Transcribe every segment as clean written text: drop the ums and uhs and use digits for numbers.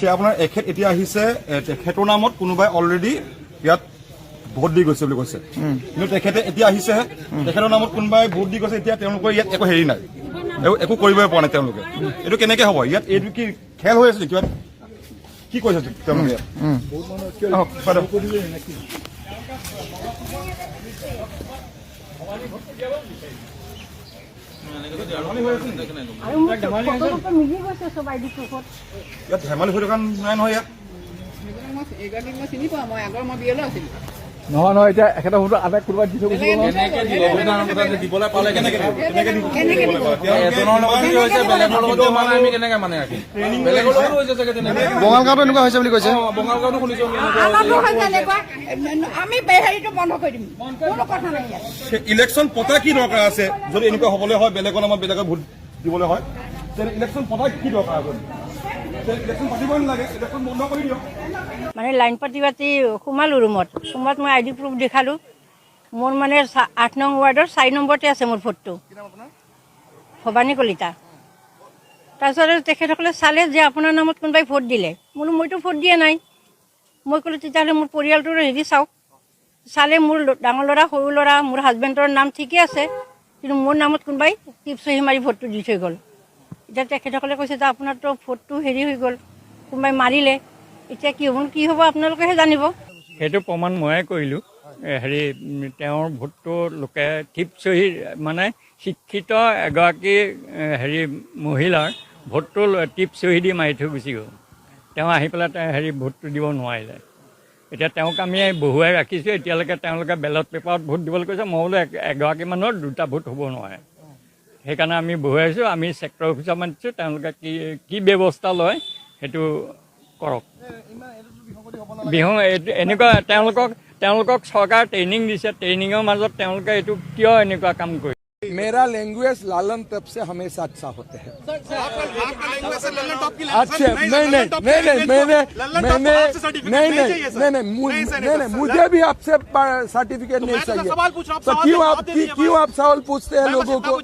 সে আপোনাৰ এখেত এতিয়া আহিছে তেখেতৰ নামত কোনোবাই অলৰেডি ইয়াত ভোট দি গৈছে বুলি কৈছে কিন্তু তেখেতে এতিয়া আহিছে তেখেতৰ নামত কোনোবাই ভোট দি গৈছে এতিয়া তেওঁলোকৰ ইয়াত একো হেৰি নাই একো কৰিবই পৰা নাই তেওঁলোকে এইটো কেনেকে হ'ব ইয়াত এইটো কি খেল হৈ আছে কিবা কি কৈছে তেওঁলোকে ধেমালি হৈ থকা নাই নহয় ইয়াত নহয় নহয় এতিয়া একেটা ফটো আটাই কোনোবাই দি থৈ গৈছে দিবলৈ পালে কেনেকে বঙালগাঁৱতো এনেকুৱা হৈছে বুলি কৈছে ইলেকশ্যন পতা কি দৰকাৰ আছে যদি এনেকুৱা হ'বলৈ হয় বেলেগৰ নামত বেলেগক ভোট দিবলৈ হয় ইলেকশ্যন পতা কি দৰকাৰ আছে ইলেকশ্যন পাতিবই নালাগে ইলেকশ্যন বন্ধ কৰি দিয়ক মানে লাইন পাতি সোমালো ৰুমত মই আইডি প্ৰুফ দেখালো মোৰ মানে 8 নং ৱাৰ্ডৰ 4 নম্বৰতে আছে মোৰ ভোটটো ভৱানী কলিতা তাৰপিছত তেখেতসকলে চালে যে আপোনাৰ নামত কোনোবাই ভোট দিলে মইতো ভোট দিয়া নাই মই ক'লো তেতিয়াহ'লে মোৰ পৰিয়ালটোৰ হেৰি চাওক চালে মোৰ ডাঙৰ ল'ৰা সৰু ল'ৰা মোৰ হাজবেণ্ডৰ নাম ঠিকে আছে কিন্তু মোৰ নামত কোনোবাই টিপচহি মাৰি ভোটটো দি থৈ গ'ল এতিয়া তেখেতসকলে কৈছে যে আপোনাৰতো ভোটটো হেৰি হৈ গ'ল কোনোবাই মাৰিলে এতিয়া কি হ'ব আপোনালোকেহে জানিব সেইটো প্ৰমাণ ময়ে কৰিলোঁ হেৰি তেওঁৰ ভোটটো লোকে টিপচহি মানে শিক্ষিত এগৰাকী হেৰি মহিলাৰ ভোটটো টিপচহি দি মাৰি থৈ গুচি গ'ল তেওঁ আহি পেলাই হেৰি ভোটটো দিব নোৱাৰিলে এতিয়া তেওঁক আমি বহুৱাই ৰাখিছোঁ এতিয়ালৈকে তেওঁলোকে বেলট পেপাৰত ভোট দিবলৈ কৈছে মই বোলো এগৰাকী মানুহৰ 2টা ভোট হ'ব নোৱাৰে সেইকাৰণে আমি বহুৱাইছোঁ আমি ছেক্টৰ অফিচাৰ মাতিছোঁ তেওঁলোকে কি ব্যৱস্থা লয় সেইটো কৰক বিহু এনেকুৱা তেওঁলোকক চৰকাৰ ট্ৰেইনিং দিছে ট্ৰেইনিঙৰ মাজত তেওঁলোকে এইটো কিয় এনেকুৱা কাম কৰিছে मेरा लैंग्वेज लालन तब से हमेशा अच्छा होते हैं अच्छा नहीं मुझे भी आपसे सर्टिफिकेट नहीं चाहिए तो क्यों आप सवाल पूछते हैं लोगों को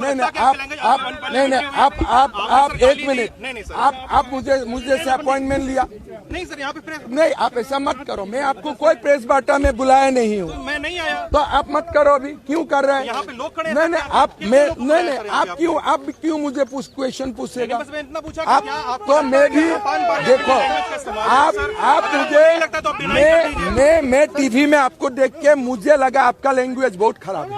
नहीं आप 1 मिनट आप मुझे से अपॉइंटमेंट लिया नहीं सर यहाँ पे प्रेस नहीं आप ऐसा मत करो मैं आपको कोई प्रेस वार्ता में बुलाया नहीं हूँ मैं नहीं आया तो आप मत करो अभी क्यों कर रहे हैं यहाँ पे लोग खड़े नहीं आप क्यों मुझे क्वेश्चन पूछेगा आप तो मैं भी देखो आप मुझे मैं टीवी में आपको देख के मुझे लगा आपका लैंग्वेज बहुत खराब है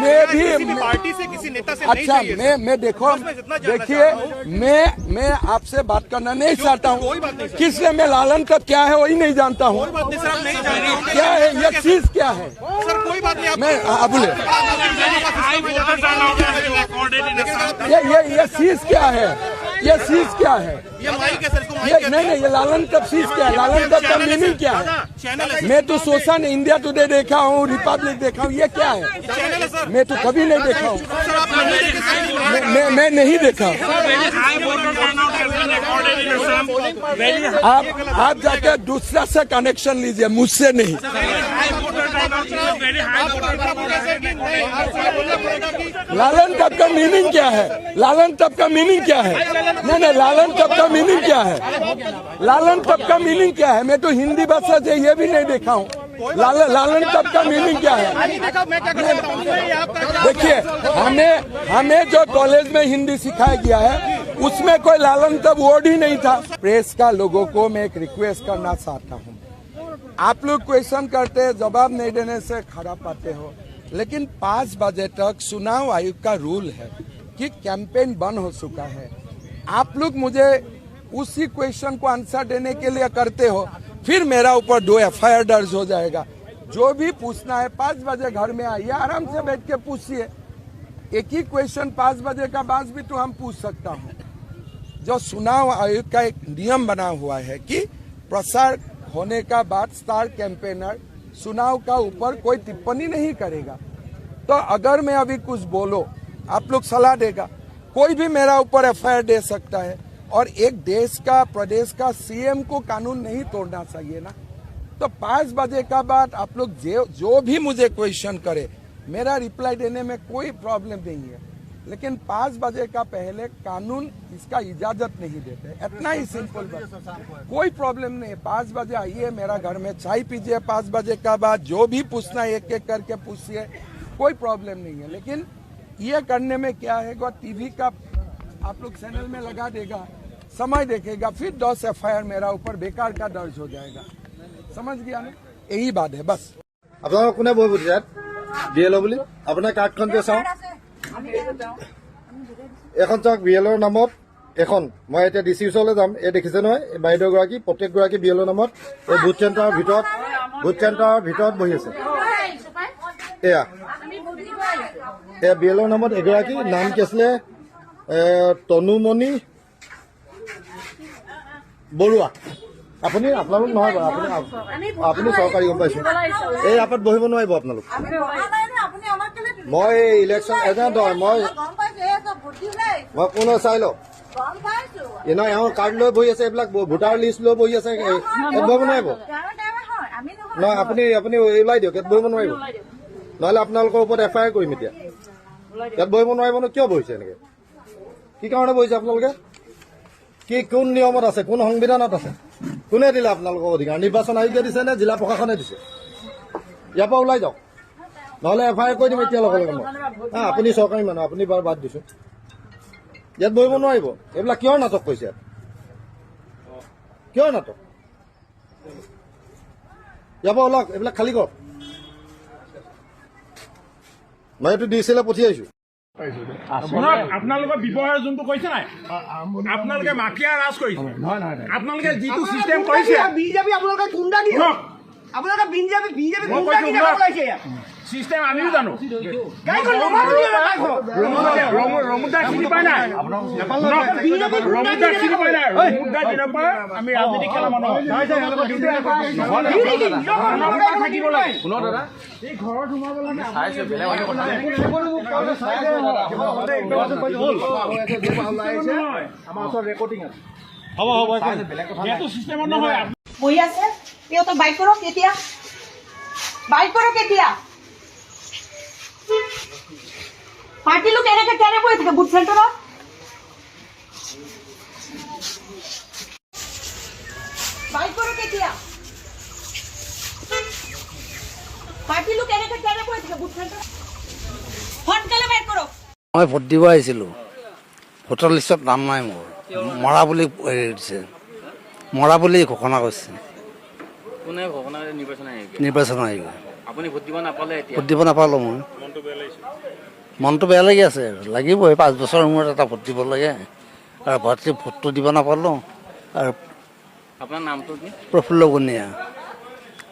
मैं भी पार्टी से किसी नेता से अच्छा मैं देखो देखिए मैं आपसे बात करना नहीं चाहता हूँ किसने मैं लालन तब क्या है वही नहीं जानता हूँ क्या है ये चीज क्या है सर कोई बात नहीं मैं बोले ये चीज क्या है ये चीज क्या है ये नहीं ये लालन तब चीज क्या है लालन तब का मीनिंग क्या है मैं तो सोशल इंडिया टुडे देखा हूँ रिपब्लिक देखा हूँ ये क्या है मैं तो कभी नहीं देखा हूँ मैं नहीं देखा आप जाकर दूसरा से कनेक्शन लीजिए मुझसे नहीं लालन तब का मीनिंग क्या है लालन तब का मीनिंग क्या है नहीं लालन तब का मीनिंग क्या है लालन तब का मीनिंग क्या है मैं तो हिंदी भाषा से ये भी नहीं देखा हूँ लालन तब का मीनिंग क्या है देखिए हमें जो कॉलेज में हिंदी सिखाया गया है उसमें कोई लालन तब वर्ड ही नहीं था प्रेस का लोगों को मैं एक रिक्वेस्ट करना चाहता हूँ आप लोग क्वेश्चन करते हैं जवाब नहीं देने से खराब पाते हो लेकिन 5 बजे तक चुनाव आयोग का रूल है कि कैंपेन बंद हो चुका है आप लोग मुझे उसी क्वेश्चन को आंसर देने के लिए करते हो फिर मेरा ऊपर 2 FIR दर्ज हो जाएगा जो भी पूछना है 5 बजे घर में आइए आराम से बैठ के पूछिए एक ही क्वेश्चन 5 बजे का बाद भी तो हम पूछ सकता हूँ जो चुनाव आयोग का एक नियम बना हुआ है कि प्रसार होने का बाद स्टार कैंपेनर चुनाव का ऊपर कोई टिप्पणी नहीं करेगा तो अगर मैं अभी कुछ बोलो आप लोग सलाह देगा कोई भी मेरा ऊपर FIR दे सकता है और एक देश का प्रदेश का CM को कानून नहीं तोड़ना चाहिए ना तो 5 बजे का बाद आप लोग जो भी मुझे क्वेश्चन करे मेरा रिप्लाई देने में कोई प्रॉब्लम नहीं है लेकिन 5 बजे का पहले कानून इसका इजाजत नहीं देते, इतना ही सिंपल बात। कोई प्रॉब्लम नहीं, 5 बजे आइए मेरा घर में चाय पीजिए, 5 बजे का बाद जो भी पूछना है एक एक करके पूछिए, कोई प्रॉब्लम नहीं है। लेकिन ये करने में क्या है, टीवी का आप लोग चैनल में लगा देगा, समय देखेगा, फिर 10 FIR मेरा ऊपर बेकार का दर्ज हो जाएगा। समझ गया ना, यही बात है बस। আপোনালোক কোনে বহিব ইয়াত বিএলঅ বুলি আপোনাৰ কাৰ্ডখন যে চাওঁ এখন চাওক বিএলঅৰ নামত এখন মই এতিয়া ডিচি ওচৰলৈ যাম এই দেখিছে নহয় এই বাইদেউগৰাকী প্ৰত্যেকগৰাকী বিএলঅৰ নামত এই ভোট চেণ্টাৰৰ ভিতৰত বহি আছে এয়া বিএলঅৰ নামত এগৰাকী নাম কি আছিলে তনুমণি বৰুৱা আপুনি আপোনালোক নহয় বাৰু আপুনি চৰকাৰী গম পাইছো এই আপত বহিব নোৱাৰিব আপোনালোক মই ইলেকশ্যন এজেণ্ট হয় মই কোনে চাই লওক এনে এওঁ কাৰ্ড লৈ বহি আছে এইবিলাক ভোটাৰ লিষ্ট লৈ বহি আছে ইয়াত বহিব নোৱাৰিব নহয় আপুনি ওলাই দিয়ক ইয়াত বহিব নোৱাৰিব নহ'লে আপোনালোকৰ ওপৰত FIR কৰিম এতিয়া ইয়াত বহিব নোৱাৰিব ন কিয় বহিছে এনেকে কি কাৰণে বহিছে আপোনালোকে কি কোন নিয়মত আছে কোন সংবিধানত আছে কোনে দিলে আপোনালোকৰ অধিকাৰ নিৰ্বাচন আয়োগে দিছে নে জিলা প্ৰশাসনে দিছে ইয়াৰ পৰা ওলাই যাওক নহ'লে FIR কৰি দিম এতিয়া লগে লগে মই আপুনি চৰকাৰী মানুহ আপুনি বাৰু বাদ দিছোঁ ইয়াত বহিব নোৱাৰিব এইবিলাক কিহৰ নাটক কৰিছে ইয়াত কিহৰ নাটক ইয়াৰ পৰা ওলাওক এইবিলাক খালী কৰক মই এইটো DCলৈ পঠিয়াইছোঁ আপোনালোকৰ ব্যৱহাৰ যোনটো কৰিছে নাই আপোনালোকে মাফিয়া ৰাজ কৰিছে আপোনালোকে যিটো চিষ্টেম কৰিছে বিজেপি আপোনালোকে গুণ্ডা কি আপোনালোকে বিজেপি গুণ্ডা কি ওলাইছে চিষ্টেম আমিও জানো ৰমুদা চিনি পাই নাই ৰমুদা চিনি পাই নাই ৰমুদা দিনৰ পৰা আমি ৰাজনীতি খেলা মানুহ থাকিব লাগে এই ঘৰত সোমাব লাগে আমাৰ ওচৰত ৰেকৰ্ডিং আছে হ'ব এইটো চিষ্টেমত নহয় বহি আছে তো বাইক কৰক এতিয়া পাৰ্টি লোক এনেকে কেনে বহি থাকে বুথ চেণ্টাৰত বাইক কৰক এতিয়া পাৰ্টি লোক এনেকে কেনে বহি থাকে বুথ চেণ্টাৰত সোনকালে বাইক কৰক মই ভোট দিব আহিছিলোঁ ভোটাৰ লিষ্টত নাম নাই মোৰ মৰা বুলি দিছে মৰা বুলি ঘোষণা কৰিছে নিৰ্বাচন আয়োগে ভোট দিব নাপালোঁ মই মনটো বেয়া লাগি আছে লাগিবই 5 বছৰৰ মূৰত এটা ভোট দিব লাগে আৰু ভোটটো দিব নাপালোঁ আৰু আপোনাৰ নামটো কি প্ৰফুল্ল বনিয়া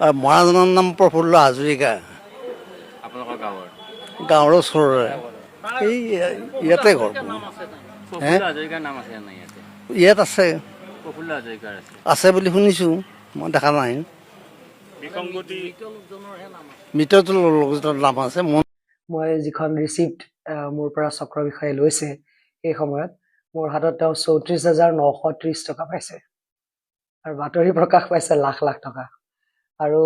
আৰু মৰাজনৰ নাম প্ৰফুল্ল হাজৰিকা আপোনালোকৰ গাঁৱৰ ওচৰৰে এই ইয়াতে ঘৰ ইয়াত আছে আছে বুলি শুনিছোঁ মই দেখা নাই মৃতৰ লোকজনৰ নাম আছে মই যিখন ৰিচিপ্ট মোৰ পৰা চক্ৰ বিষয়ে লৈছে সেই সময়ত মোৰ হাতত তেওঁ 34,930 টকা পাইছে আৰু বাতৰি প্ৰকাশ পাইছে লাখ লাখ টকা আৰু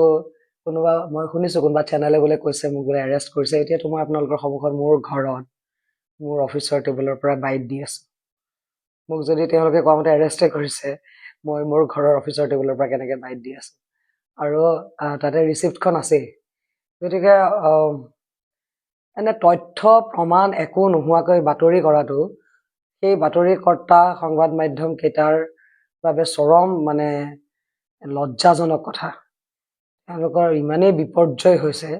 কোনোবা মই শুনিছোঁ কোনোবা চেনেলে বোলে কৈছে মোক বোলে এৰেষ্ট কৰিছে এতিয়াতো মই আপোনালোকৰ সন্মুখত মোৰ ঘৰত মোৰ অফিচৰ টেবুলৰ পৰা বাইট দি আছোঁ মোক যদি তেওঁলোকে কোৱা মতে এৰেষ্টে কৰিছে মই মোৰ ঘৰৰ অফিচৰ টেবুলৰ পৰা কেনেকৈ বাইট দি আছোঁ আৰু তাতে ৰিচিপ্টখন আছেই গতিকে এনে তথ্য প্ৰমাণ একো নোহোৱাকৈ বাতৰি কৰাটো সেই বাতৰিকৰ্তা সংবাদ মাধ্যম কেইটাৰ বাবে চৰম মানে লজ্জাজনক কথা তেওঁলোকৰ ইমানেই বিপৰ্যয় হৈছে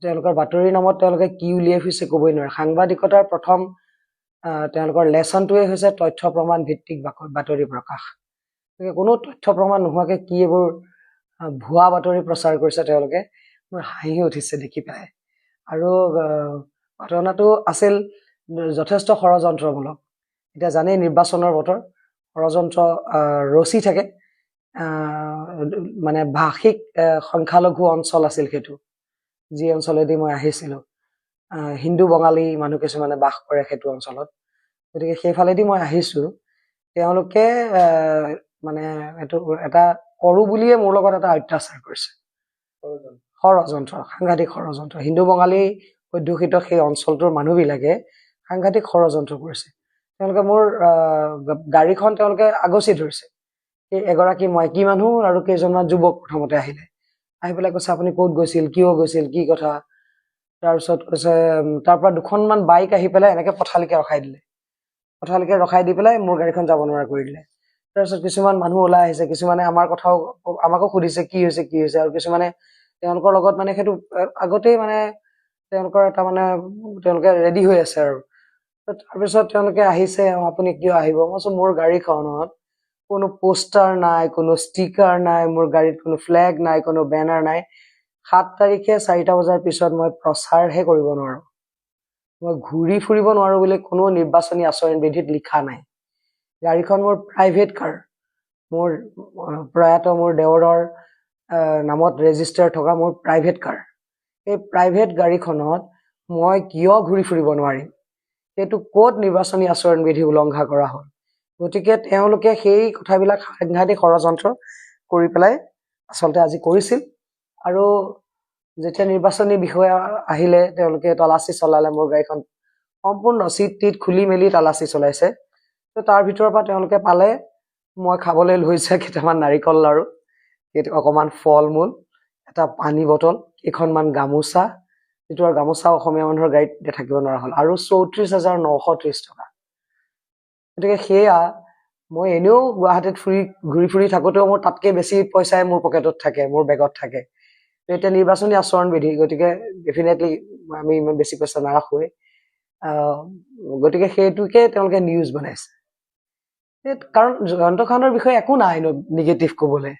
তেওঁলোকৰ বাতৰিৰ নামত তেওঁলোকে কি উলিয়াই ফুৰিছে ক'বই নোৱাৰে সাংবাদিকতাৰ প্ৰথম তেওঁলোকৰ লেচনটোৱে হৈছে তথ্য প্ৰমাণ ভিত্তিক বাতৰি প্ৰকাশ কোনো তথ্য প্ৰমাণ নোহোৱাকৈ কি এইবোৰ ভুৱা বাতৰি প্ৰচাৰ কৰিছে তেওঁলোকে মোৰ হাঁহি উঠিছে দেখি পেলাই আৰু ঘটনাটো আছিল যথেষ্ট ষড়যন্ত্ৰমূলক এতিয়া জানেই নিৰ্বাচনৰ বতৰ ষড়যন্ত্ৰ ৰচি থাকে মানে ভাষিক সংখ্যালঘু অঞ্চল আছিল সেইটো যি অঞ্চলেদি মই আহিছিলোঁ হিন্দু বঙালী মানুহ কিছুমানে বাস কৰে সেইটো অঞ্চলত গতিকে সেইফালেদি মই আহিছোঁ তেওঁলোকে মানে এইটো এটা কৰো বুলিয়ে মোৰ লগত এটা অত্যাচাৰ কৰিছে ষড়যন্ত্ৰ সাংঘাতিক ষড়যন্ত্ৰ হিন্দু বঙালী অধ্যুষিত সেই অঞ্চলটোৰ মানুহবিলাকে সাংঘাতিক ষড়যন্ত্ৰ কৰিছে তেওঁলোকে মোৰ গাড়ীখন তেওঁলোকে আগচি ধৰিছে এই এগৰাকী মাইকী মানুহ আৰু কেইজনমান যুৱক প্ৰথমতে আহিলে আহি পেলাই কৈছে আপুনি ক'ত গৈছিল কিয় গৈছিল কি কথা তাৰপিছত কৈছে তাৰ পৰা দুখনমান বাইক আহি পেলাই এনেকে পথালিকে ৰখাই দিলে পথালিকে ৰখাই দি পেলাই মোৰ গাড়ীখন যাব নোৱাৰা কৰি দিলে তাৰপিছত কিছুমান মানুহ ওলাই আহিছে কিছুমানে আমাৰ কথাও আমাকো সুধিছে কি হৈছে আৰু কিছুমানে তেওঁলোকৰ লগত মানে সেইটো আগতেই মানে তেওঁলোকৰ এটা মানে তেওঁলোকে ৰেডি হৈ আছে আৰু তাৰপিছত তেওঁলোকে আহিছে আপুনি কিয় আহিব মই কৈছো মোৰ গাড়ীখনত কোনো পোষ্টাৰ নাই কোনো ষ্টিকাৰ নাই মোৰ গাড়ীত কোনো ফ্লেগ নাই কোনো বেনাৰ নাই 7 তাৰিখে 4টা বজাৰ পিছত মই প্ৰচাৰহে কৰিব নোৱাৰো মই ঘূৰি ফুৰিব নোৱাৰো বুলি কোনো নিৰ্বাচনী আচৰণ বিধিত লিখা নাই গাড়ীখন মোৰ প্ৰাইভেট কাৰ মোৰ প্ৰয়াত মোৰ দেৱৰৰ নামত ৰেজিষ্টাৰ থকা মোৰ প্ৰাইভেট কাৰ এই প্ৰাইভেট গাড়ীখনত মই কিয় ঘূৰি ফুৰিব নোৱাৰিম সেইটো ক'ত নিৰ্বাচনী আচৰণ বিধি উলংঘা কৰা হ'ল গতিকে তেওঁলোকে সেই কথাবিলাক সাংঘাতিক ষড়যন্ত্ৰ কৰি পেলাই আচলতে আজি কৰিছিল আৰু যেতিয়া নিৰ্বাচনী বিষয়া আহিলে তেওঁলোকে তালাচী চলালে মোৰ গাড়ীখন সম্পূৰ্ণ চিট টিট খুলি মেলি তালাচী চলাইছে তো তাৰ ভিতৰৰ পৰা তেওঁলোকে পালে মই খাবলৈ লৈছে কেইটামান নাৰিকল লাৰু অকমান ফল মূল এটা পানী বটল কেইখনমান গামোচা যিটো আৰু গামোচা অসমীয়া মানুহৰ গাড়ীত থাকিব নোৱাৰা হ'ল আৰু ৩৪,৯৩০ টকা গতিকে সেয়া মই এনেও গুৱাহাটীত ঘূৰি ফুৰি থাকোঁতেও মোৰ তাতকৈ বেছি পইচাই মোৰ পকেটত থাকে মোৰ বেগত থাকে এতিয়া নিৰ্বাচনী আচৰণ বিধি গতিকে ডেফিনেটলি আমি ইমান বেছি পইচা নাৰাখোৱেই গতিকে সেইটোকে তেওঁলোকে নিউজ বনাইছে কাৰণ জয়ন্ত কাণ্ডৰ বিষয়ে একো নাই নিগেটিভ ক'বলৈ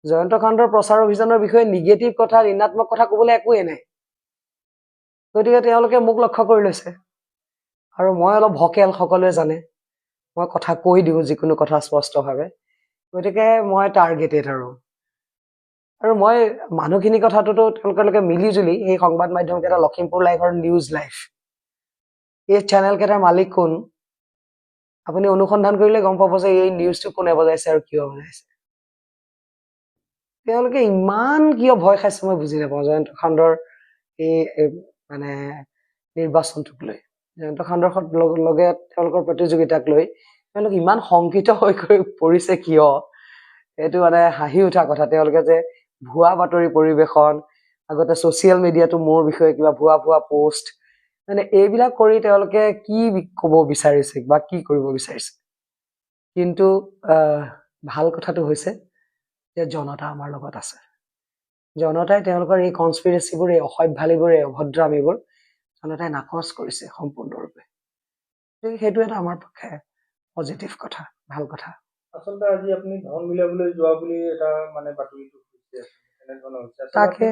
জয়ন্ত কাণ্ডৰ প্ৰচাৰ অভিযানৰ বিষয়ে নিগেটিভ কথা ঋণাত্মক কথা ক'বলৈ একোৱেই নাই গতিকে তেওঁলোকে মোক লক্ষ্য কৰি লৈছে আৰু মই অলপ ভকেল সকলোৱে জানে মই কথা কৈ দিওঁ যিকোনো কথা স্পষ্টভাৱে গতিকে মই টাৰ্গেটেড আৰু মই মানুহখিনি কথাটোতো তেওঁলোকে মিলিজুলি এই সংবাদ মাধ্যমকেইটা লখিমপুৰ লাইভৰ নিউজ লাইভ এই চেনেলকেইটাৰ মালিক কোন আপুনি অনুসন্ধান কৰিলে গম পাব যে এই নিউজটো কোনে বজাইছে আৰু কিয় বজাইছে তেওঁলোকে ইমান কিয় ভয় খাইছে মই বুজি নাপাওঁ জয়ন্ত কাণ্ডৰ এই মানে নিৰ্বাচনটোক লৈ জয়ন্ত কাণ্ডৰ লগে তেওঁলোকৰ প্ৰতিযোগিতাক লৈ তেওঁলোক ইমান শংকিত হৈ পৰিছে কিয় এইটো মানে হাঁহি উঠা কথা তেওঁলোকে যে ভুৱা বাতৰি পৰিৱেশন আগতে ছ'চিয়েল মিডিয়াটো মোৰ বিষয়ে কিবা ভুৱা পোষ্ট মানে এইবিলাক কৰি তেওঁলোকে কি ক'ব বিচাৰিছে বা কি কৰিব বিচাৰিছে কিন্তু ভাল কথাটো হৈছে যে জনতা আমাৰ লগত আছে জনতাই তেওঁলোকৰ এই কনস্পিৰেচিবোৰ এই অসভ্যালিবোৰ এই অভদ্ৰামীবোৰ জনতাই নাকচ কৰিছে সম্পূৰ্ণৰূপে সেইটো এটা আমাৰ পক্ষে পজিটিভ কথা ভাল কথা আচলতে আজি আপুনি ধন মিলাবলৈ যোৱা বুলি এটা মানে বাতৰিটো তাকে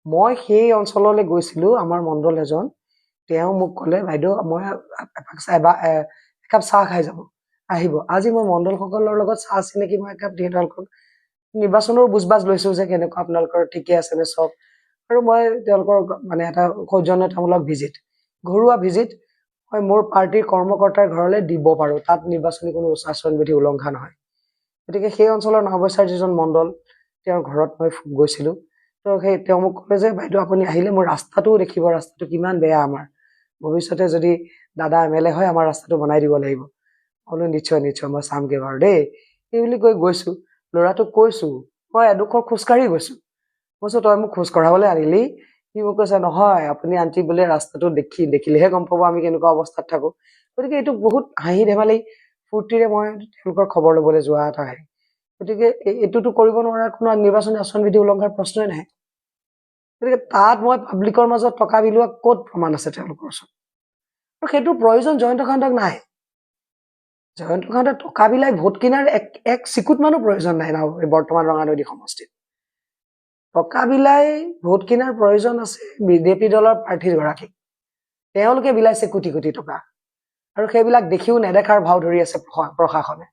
মই সেই অঞ্চললৈ গৈছিলো আমাৰ মণ্ডল এজন তেওঁ মোক ক'লে বাইদেউ মই একাপ চাহ খাই যাব আহিব আজি মই মণ্ডলসকলৰ লগত চাহ চিনাকি মই একাপ দিয়ে তেওঁলোকক নিৰ্বাচনৰ বুজবাজ লৈছো যে কেনেকুৱা আপোনালোকৰ ঠিকে আছে নে চব আৰু মই তেওঁলোকৰ মানে এটা সৌজন্যতামূলক ভিজিট ঘৰুৱা ভিজিট মই মোৰ পাৰ্টিৰ কৰ্মকৰ্তাৰ ঘৰলৈ দিব পাৰোঁ তাত নিৰ্বাচনী কোনো আচৰণ বিধি উলংঘা নহয় গতিকে সেই অঞ্চলৰ নৱস্যাৰ যিজন মণ্ডল তেওঁৰ ঘৰত মই গৈছিলোঁ তো তেওঁ মোক ক'লে যে বাইদেউ আপুনি আহিলে মোৰ ৰাস্তাটোও দেখিব ৰাস্তাটো কিমান বেয়া আমাৰ ভৱিষ্যতে যদি দাদা MLA হয় আমাৰ ৰাস্তাটো বনাই দিব লাগিব বোলো নিশ্চয় মই চামগৈ বাৰু দেই এই বুলি গৈছোঁ ল'ৰাটোক কৈছোঁ মই এডোখৰ খোজকাঢ়ি গৈছোঁ কৈছোঁ তই মোক খোজ কঢ়াবলৈ আনিলি সি মোক কৈছে নহয় আপুনি আণ্টি বোলে ৰাস্তাটো দেখিলেহে গম পাব আমি কেনেকুৱা অৱস্থাত থাকোঁ গতিকে এইটো বহুত হাঁহি ধেমালি ফূৰ্তিৰে মই তেওঁলোকৰ খবৰ ল'বলৈ যোৱা এটা হেৰি গতিকে এইটোতো কৰিব নোৱাৰা কোনো নিৰ্বাচনী আচৰণ বিধি উলংঘাৰ প্ৰশ্নই নাই গতিকে তাত মই পাব্লিকৰ মাজত টকা বিলোৱা ক'ত প্ৰমাণ আছে তেওঁলোকৰ ওচৰত আৰু সেইটো প্ৰয়োজন জয়ন্ত কাণ্ডক নাই জয়ন্ত কাণ্ডে টকা বিলাই ভোট কিনাৰ এক চিকুট মানুহ প্ৰয়োজন নাই না বৰ্তমান ৰঙানদী সমষ্টিত টকা বিলাই ভোট কিনাৰ প্ৰয়োজন আছে বিজেপি দলৰ প্ৰাৰ্থীগৰাকীক তেওঁলোকে বিলাইছে কোটি কোটি টকা আৰু সেইবিলাক দেখিও নেদেখাৰ ভাও ধৰি আছে প্ৰশাসনে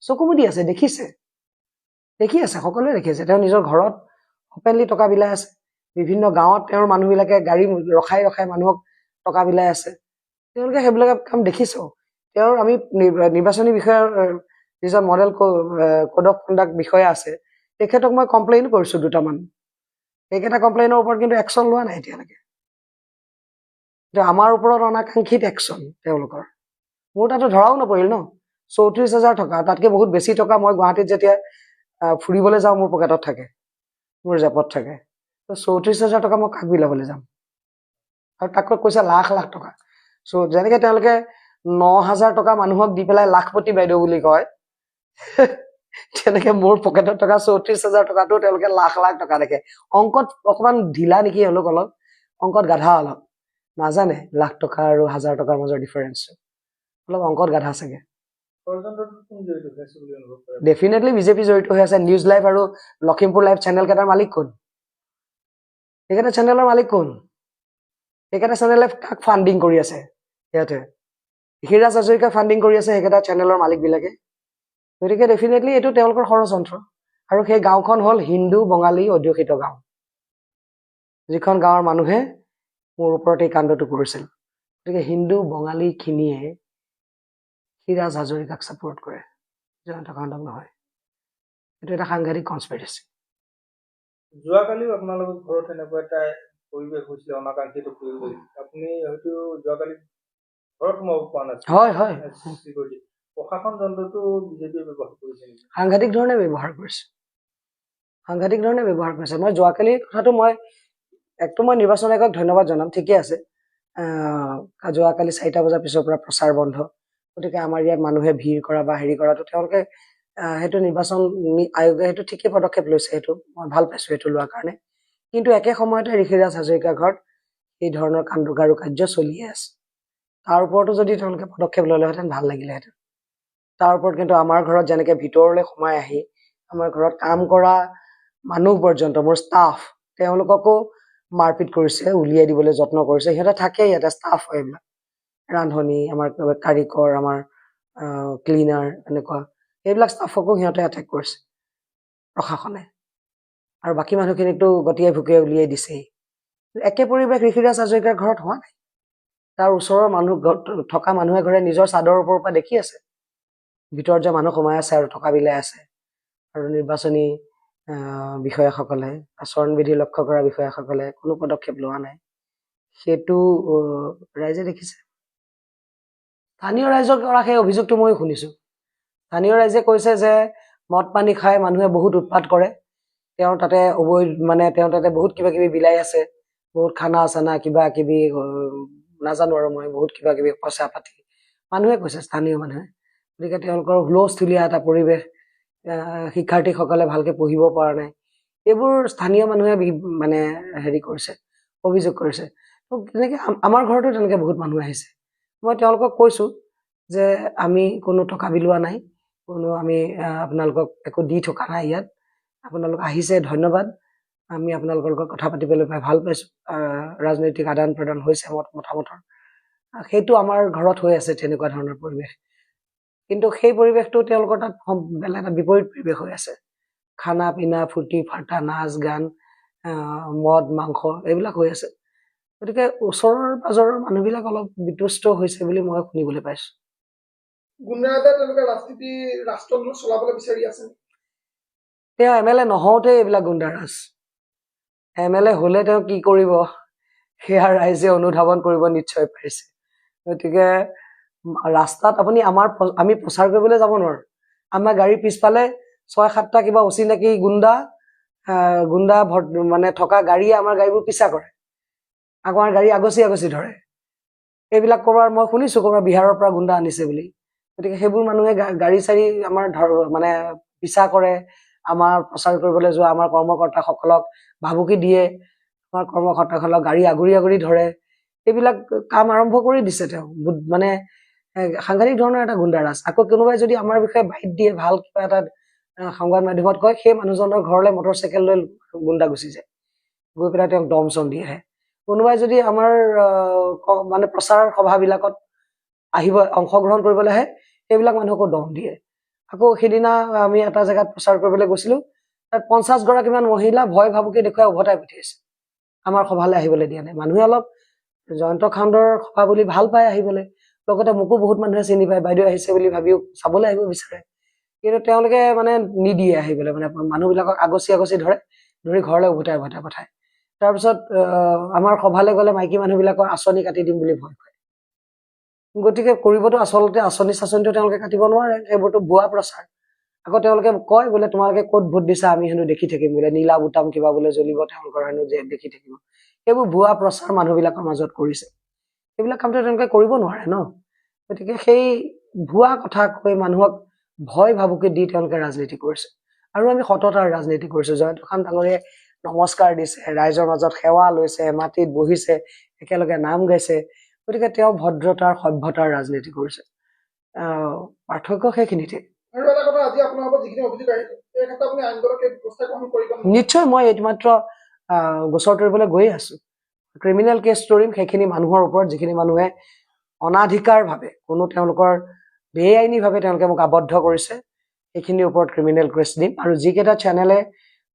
চকু মুদি আছে দেখি আছে সকলোৱে দেখি আছে তেওঁ নিজৰ ঘৰত অপেনলি টকা বিলাই আছে বিভিন্ন গাঁৱত তেওঁৰ মানুহবিলাকে গাড়ী ৰখাই মানুহক টকা বিলাই আছে তেওঁলোকে সেইবিলাক কাম দেখিছো তেওঁৰ আমি নিৰ্বাচনী বিষয়াৰ যিজন মডেল কোড অফ কণ্ডাক্ট বিষয়া আছে তেখেতক মই কমপ্লেইন কৰিছোঁ দুটামান এইকেইটা কমপ্লেইনৰ ওপৰত কিন্তু একশ্যন লোৱা নাই এতিয়ালৈকে কিন্তু আমাৰ ওপৰত অনাকাংক্ষিত একশ্যন তেওঁলোকৰ মোৰ তাতো ধৰাও নপৰিল ন 34,000 টকা তাতকে বহুত বেছি টকা মই গুৱাহাটীত যেতিয়া ফুৰিবলৈ যাওঁ মোৰ পকেটত থাকে মোৰ জেপত থাকে তো 34,000 টকা মই কাক বিলাবলৈ যাম আৰু তাককৈ কৈছে লাখ লাখ টকা যেনেকে তেওঁলোকে 9,000 টকা মানুহক দি পেলাই লাখপতি বাইদেউ বুলি কয় তেনেকে মোৰ পকেটত টকা 34,000 টকাটো তেওঁলোকে লাখ লাখ টকা দেখে অংকত অকমান ঢিলা নেকি অলপ অংকত গাধা অলপ নাজানে লাখ টকা আৰু 1,000 টকাৰ মাজৰ ডিফাৰেন্স অলপ অংকত গাধা চাগে ডেফিনেটলি বিজেপি জড়িত হৈ আছে নিউজ লাইভ আৰু লখিমপুৰ লাইভ চেনেল কেইটাৰ মালিক কোন এইকেইটা চেনেলৰ মালিক কোন এইকেইটা চেনেলে কাক ফাণ্ডিং কৰি আছে ইয়াতে হিৰাজ হাজৰিকা ফাণ্ডিং কৰি আছে সেইকেইটা চেনেলৰ মালিক বিলাকে গতিকে ডেফিনেটলি এইটো তেওঁলোকৰ ষড়যন্ত্ৰ আৰু সেই গাঁওখন হ'ল হিন্দু বঙালী অধ্যুষিত গাঁও যিখন গাঁৱৰ মানুহে মোৰ ওপৰত এই কাণ্ডটো কৰিছিল গতিকে হিন্দু বঙালীখিনিয়ে হিৰাজ হাজৰিকাক ছাপোৰ্ট কৰে জয়ন্ত কাণ্ডক নহয় এইটো এটা সাংঘাতিক কনস্পিৰেচি যোৱাকালিও আপোনালোকৰ ঘৰত এনেকুৱা এটা পৰিৱেশ হৈছিলে অনাকাংক্ষিত পৰিৱেশ আপুনি হয়তো যোৱাকালি ঘৰত সোমাব পৰা নাছিল হয় হয় প্ৰশাসন যন্ত্ৰটো বিজেপিয়ে ব্যৱহাৰ কৰিছে সাংঘাতিক ধৰণে ব্যৱহাৰ কৰিছে মই যোৱাকালি কথাটো মই নিৰ্বাচন আয়োগক ধন্যবাদ জনাম ঠিকে আছে যোৱাকালি 4টা বজাৰ পিছৰ পৰা প্ৰচাৰ বন্ধ গতিকে আমাৰ ইয়াত মানুহে ভিৰ কৰা বা হেৰি কৰাটো তেওঁলোকে সেইটো নিৰ্বাচন আয়োগে সেইটো ঠিকেই পদক্ষেপ লৈছে সেইটো মই ভাল পাইছো সেইটো লোৱাৰ কাৰণে কিন্তু একে সময়তে ঋষিৰাজ হাজৰিকা ঘৰত এই ধৰণৰ কাণ্ডকাৰী কাৰ্য চলিয়ে আছে তাৰ ওপৰতো যদি তেওঁলোকে পদক্ষেপ ল'লেহেঁতেন ভাল লাগিলেহেঁতেন তাৰ ওপৰত কিন্তু আমাৰ ঘৰত যেনেকে ভিতৰলৈ সোমাই আহি আমাৰ ঘৰত কাম কৰা মানুহ পৰ্যন্ত মোৰ ষ্টাফ তেওঁলোককো মাৰপিট কৰিছে উলিয়াই দিবলৈ যত্ন কৰিছে সিহঁতে থাকে ইয়াতে ষ্টাফ হয় এইবিলাক ৰান্ধনি আমাৰ কাৰিকৰ আমাৰ ক্লিনাৰ এনেকুৱা এইবিলাক ষ্টাফকো সিহঁতে এটেক কৰিছে প্ৰশাসনে আৰু বাকী মানুহখিনিকতো গতিয়াই ভুকিয়াই উলিয়াই দিছেই একে পৰিৱেশ ঋষিৰাজ হাজৰিকাৰ ঘৰত হোৱা নাই তাৰ ওচৰৰ মানুহ থকা মানুহে ঘৰে নিজৰ চাদৰৰ ওপৰৰ পৰা দেখি আছে ভিতৰত যে মানুহ সোমাই আছে আৰু টকা বিলাই আছে আৰু নিৰ্বাচনী বিষয়াসকলে আচৰণবিধি লক্ষ্য কৰা বিষয়াসকলে কোনো পদক্ষেপ লোৱা নাই সেইটো ৰাইজে দেখিছে স্থানীয় ৰাইজৰ পৰা সেই অভিযোগটো মই শুনিছো স্থানীয় ৰাইজে কৈছে যে মদ পানী খাই মানুহে বহুত উৎপাত কৰে তেওঁ তাতে তেওঁ তাতে বহুত কিবা কিবি বিলাই আছে বহুত খানা চানা কিবা কিবি নাজানো আৰু মই বহুত কিবা কিবি পইচা পাতি মানুহে কৈছে স্থানীয় মানুহে গতিকে তেওঁলোকৰ হুলস্থুলীয়া এটা পৰিৱেশ শিক্ষাৰ্থীসকলে ভালকে পঢ়িব পৰা নাই এইবোৰ স্থানীয় মানুহে হেৰি কৰিছে অভিযোগ কৰিছে তেনেকে আমাৰ ঘৰতো তেনেকে বহুত মানুহ আহিছে মই তেওঁলোকক কৈছো যে আমি কোনো টকা বিলোৱা নাই কোনো আমি আপোনালোকক একো দি থকা নাই ইয়াত আপোনালোক আহিছে ধন্যবাদ আমি আপোনালোকৰ লগত কথা পাতিবলৈ পাই ভাল পাইছো ৰাজনৈতিক আদান প্ৰদান হৈছে মতামতৰ সেইটো আমাৰ ঘৰত হৈ আছে তেনেকুৱা ধৰণৰ পৰিৱেশ কিন্তু সেই পৰিৱেশটো তেওঁলোকৰ তাত বেলেগ এটা বিপৰীত পৰিৱেশ হৈ আছে খানা পিনা ফূৰ্তি ফাৰ্তা নাচ গান মদ মাংস এইবিলাক হৈ আছে গতিকে ওচৰৰ পাজৰৰ মানুহবিলাক অলপ বিতুষ্ট হৈছে বুলি মই শুনিবলৈ পাইছো গুণ্ডাৰাজে তেওঁলোকে ৰাষ্ট্ৰটো চলাবলৈ বিচাৰি আছে তেওঁ MLA নহওঁতে এইবিলাক গুণ্ডাৰাজ MLA হলে তেওঁ কি কৰিব সেয়া ৰাইজে অনুধাৱন কৰিব নিশ্চয় পাৰিছে গতিকে ৰাস্তাত আমি প্ৰচাৰ কৰিবলৈ যাব নোৱাৰো আমাৰ গাড়ী পিছফালে 6-7টা কিবা অচিনাকি গুণ্ডা থকা গাড়ীয়ে আমাৰ গাড়ীবোৰ পিছা কৰে আমাৰ গাড়ী আগচি ধৰে এইবিলাক কৰবাৰ মই শুনিছো কৰবাৰ বিহাৰৰ পৰা গুণ্ডা আনিছে বুলি গতিকে সেইবোৰ মানুহে গাড়ী চাৰি আমাৰ পিছা কৰে আমাৰ প্ৰচাৰ কৰিবলৈ যোৱা আমাৰ কৰ্মকৰ্তাসকলক ভাবুকি দিয়ে আমাৰ কৰ্মকৰ্তাসকলক গাড়ী আগুৰি ধৰে এইবিলাক কাম আৰম্ভ কৰি দিছে তেওঁ সাংঘাতিক ধৰণৰ এটা গুণ্ডাৰাজ আকৌ কোনোবাই যদি আমাৰ বিষয়ে বাইট দিয়ে ভাল কিবা এটা সংবাদ মাধ্যমত কয় সেই মানুহজনৰ ঘৰলৈ মটৰচাইকেল লৈ গুণ্ডা গুচি যায় গৈ পেলাই তেওঁক দম চম দি আহে কোনোবাই যদি আমাৰ প্ৰচাৰ সভাবিলাকত অংশগ্ৰহণ কৰিবলৈ আহে সেইবিলাক মানুহকো দম দিয়ে আকৌ সেইদিনা আমি এটা জেগাত প্ৰচাৰ কৰিবলৈ গৈছিলো তাত 50 গৰাকীমান মহিলা ভয় ভাবুকি দেখুৱাই উভতাই পঠিয়াইছে আমাৰ সভালৈ আহিবলৈ দিয়া নাই মানুহে অলপ জয়ন্ত কাণ্ডৰ সভা বুলি ভাল পায় আহিবলৈ লগতে মোকো বহুত মানুহে চিনি পায় বাইদেউ আহিছে বুলি ভাবিও চাবলৈ আহিব বিচাৰে কিন্তু তেওঁলোকে নিদিয়ে আহিবলৈ মানুহবিলাকক আগচি ধৰি ঘৰলৈ উভতাই পঠায় তাৰপিছত আমাৰ সভালৈ গ'লে মাইকী মানুহবিলাকৰ আঁচনি কাটি দিম বুলি ভয় কৰে। গতিকে কৰিবতো আচলতে আঁচনি চাচনিটো তেওঁলোকে কাটিব নোৱাৰে, সেইবোৰতো ভুৱা প্ৰচাৰ। আকৌ তেওঁলোকে কয় বোলে তোমালোকে ক'ত ভোট দিছা আমি হেনো দেখি থাকিম বোলে, নীলা বুটাম কিবা বোলে জ্বলিব তেওঁলোকৰ হেনো যে দেখি থাকিব। সেইবোৰ ভুৱা প্ৰচাৰ মানুহবিলাকৰ মাজত কৰিছে। সেইবিলাক কামটো তেওঁলোকে কৰিব নোৱাৰে ন। গতিকে সেই ভুৱা কথা কৈ মানুহক ভয় ভাবুকি দি তেওঁলোকে ৰাজনীতি কৰিছে। আৰু আমি সততাৰ ৰাজনীতি কৰিছো। জয়ন্ত খান ডাঙৰীয়াই নমস্কাৰ দিছে, ৰাইজৰ মাজত সেৱা লৈছে, মাটিত বহিছে, একেলগে নাম গাইছে। গতিকে তেওঁ ভদ্ৰতাৰ সভ্যতাৰ ৰাজনীতি কৰিছে। পাৰ্থক্য সেইখিনিতে। আৰু এটা কথা, আজি আপোনাৰ ওপৰত যিখিনি অভিযোগ আহিছে এই ক্ষেত্ৰত আপুনি আইনগত ব্যৱস্থা গ্ৰহণ কৰিব নেকি? নিশ্চয় মই এইমাত্ৰ গোচৰ তৰিবলৈ গৈয়ে আছো। ক্ৰিমিনেল কেছ তৰিম সেইখিনি মানুহৰ ওপৰত যিখিনি মানুহে অনাধিকাৰভাৱে কোনো তেওঁলোকৰ বেআইনীভাৱে তেওঁলোকে মোক আবদ্ধ কৰিছে, সেইখিনিৰ ওপৰত ক্ৰিমিনেল কেছ দিম। আৰু যিকেইটা চেনেলে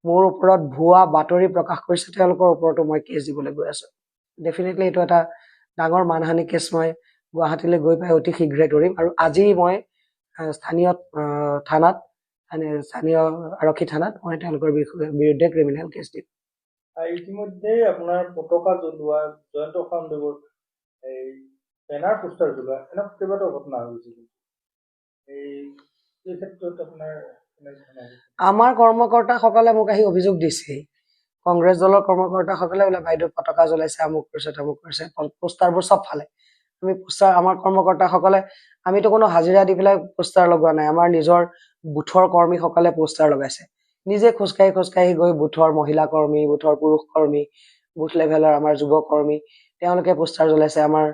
মোৰ ওপৰত ভুৱা বাতৰি প্ৰকাশ কৰিছে তেওঁলোকৰ ওপৰতো মই কেছ দিবলৈ গৈ আছো। ডেফিনেটলি এইটো এটা ডাঙৰ মানহানি কেছ মই গুৱাহাটীলৈ গৈ পাই অতি শীঘ্ৰে তৰিম। আৰু আজি মই স্থানীয় থানাত স্থানীয় আৰক্ষী থানাত মই তেওঁলোকৰ বিৰুদ্ধে ক্ৰিমিনেল কেছ দিম। ইতিমধ্যে আপোনাৰ পতাকা জ্বলোৱা, জয়ন্ত খানদেৱৰ এই বেনাৰ পোষ্টাৰ জ্বলোৱা এনেকুৱা কেইবাটাও ঘটনা হৈ গৈছে। এই ক্ষেত্ৰত আপোনাৰ আমাৰ কৰ্মকৰ্তাসকলে মোক আহি অভিযোগ দিছে, কংগ্ৰেছ দলৰ কৰ্মকৰ্তাসকলে বোলে বাইদেউ পতাকা জ্বলাইছে, আমুক কৰিছে তামুক কৰিছে, পোষ্টাৰবোৰ চব ফালে। আমি পোষ্টাৰ আমাৰ কৰ্মকৰ্তাসকলে আমিতো কোনো হাজিৰা দি পেলাই পোষ্টাৰ লগোৱা নাই। আমাৰ নিজৰ বুথৰ কৰ্মীসকলে পোষ্টাৰ লগাইছে। নিজে খোজকাঢ়ি গৈ বুথৰ মহিলা কৰ্মী, বুথৰ পুৰুষ কৰ্মী, বুথ লেভেলৰ আমাৰ যুৱ কৰ্মী তেওঁলোকে পোষ্টাৰ জ্বলাইছে। আমাৰ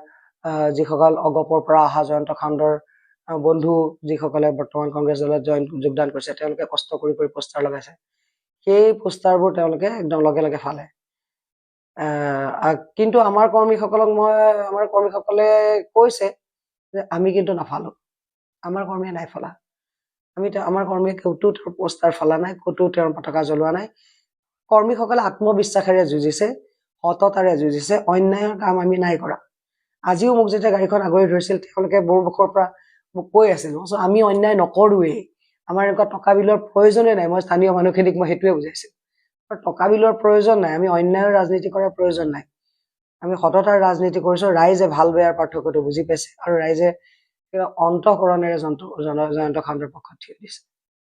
যিসকল অগপৰ পৰা অহা জয়ন্ত খাণ্ডৰ বন্ধু যিসকলে বৰ্তমান কংগ্ৰেছ দলত যোগদান কৰিছে তেওঁলোকে কষ্ট কৰি পোষ্টাৰ লগাইছে। সেই পোষ্টাৰবোৰ তেওঁলোকে একদম লগে লগে ফালে। কিন্তু আমাৰ কৰ্মীসকলে কৈছে যে আমি কিন্তু নাফালো, আমাৰ কৰ্মীয়ে নাই ফলা। আমাৰ কৰ্মীয়ে ক'তো পোষ্টাৰ ফলা নাই, ক'তো তেওঁৰ পতাকা জ্বলোৱা নাই। কৰ্মীসকলে আত্মবিশ্বাসেৰে যুঁজিছে, সততাৰে যুঁজিছে, অন্যায়ৰ কাম আমি নাই কৰা। আজিও মোক যেতিয়া গাড়ীখন আগুৰি ধৰিছিল তেওঁলোকে মোৰ মুখৰ পৰা মোক কৈ আছিল আমি অন্যায় নকৰোৱেই, আমাৰ এনেকুৱা টকা বিলৰ প্ৰয়োজনে নাই। মই স্থানীয় মানুহখিনিক মই সেইটোৱে বুজাইছিলো, টকা বিলৰ প্ৰয়োজন নাই, আমি অন্যায়ৰ ৰাজনীতি কৰাৰ প্ৰয়োজন নাই, আমি সততাৰ ৰাজনীতি কৰিছো। ৰাইজে ভাল বেয়াৰ পাৰ্থক্যটো বুজি পাইছে আৰু ৰাইজে অন্তঃকৰণেৰে জয়ন্ত খাণ্ডৰ পক্ষত থিয় দিছে।